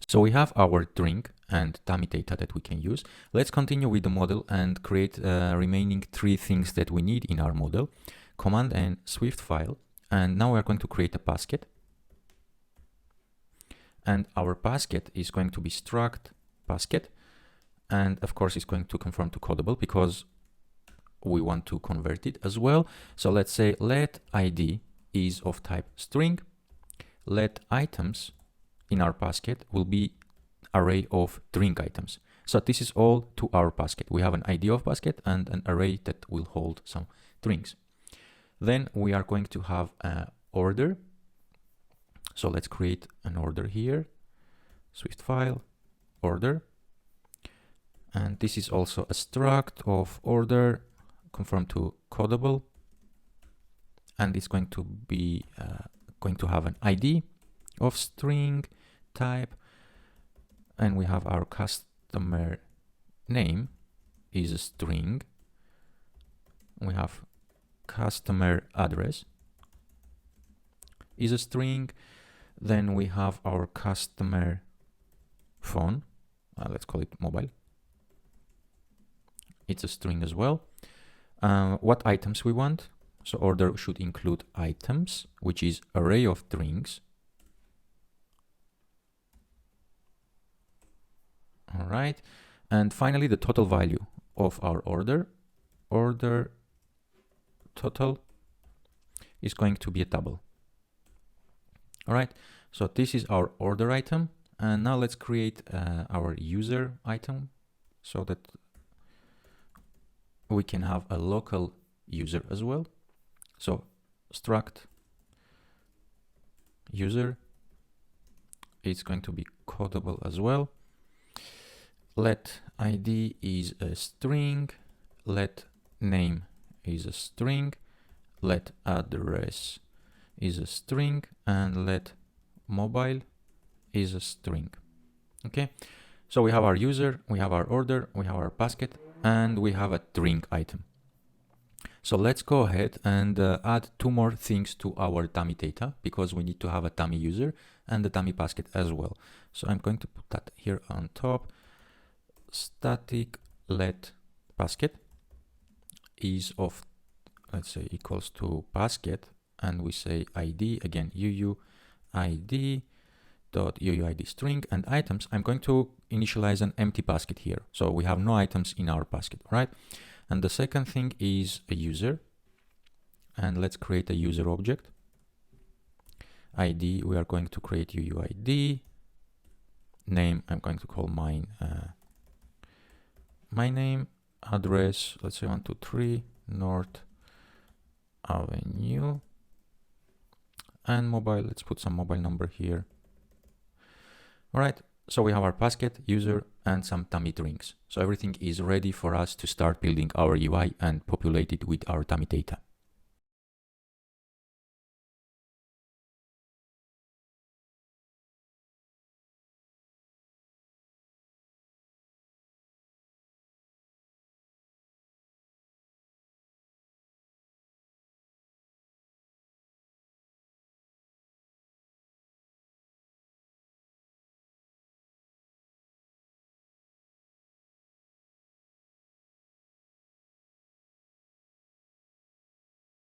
So we have our drink and dummy data that we can use. Let's continue with the model and create remaining 3 things that we need in our model. Command and Swift file. And now we're going to create a basket. And our basket is going to be struct basket. And of course, it's going to conform to codable because we want to convert it as well. So let's say let ID is of type string. Let items in our basket will be array of drink items. So this is all to our basket. We have an ID of basket and an array that will hold some drinks. Then we are going to have an order. So let's create an order here. Swift file, order. And this is also a struct of order, conform to codable. And it's going to be going to have an ID of string type, and we have our customer name is a string. We have customer address is a string. Then we have our customer phone. Let's call it mobile. It's a string as well. What items we want? So order should include items, which is array of drinks. All right. And finally, the total value of our order total is going to be a double. All right. So this is our order item. And now let's create our user item so that we can have a local user as well. So struct user, it's going to be codable as well. Let ID is a string, let name is a string, let address is a string, and let mobile is a string. Okay, so we have our user, we have our order, we have our basket, and we have a drink item. So let's go ahead and add 2 more things to our dummy data because we need to have a dummy user and a dummy basket as well. So I'm going to put that here on top. Static let basket is of, let's say, equals to basket, and we say ID again, UUID dot UUID string, and items. I'm going to initialize an empty basket here, so we have no items in our basket, right? And the second thing is a user, and let's create a user object. ID, we are going to create UUID. Name, I'm going to call mine my name. Address, let's say 123 North Avenue. And mobile, let's put some mobile number here. All right, so we have our basket, user, and some dummy drinks. So everything is ready for us to start building our UI and populate it with our dummy data.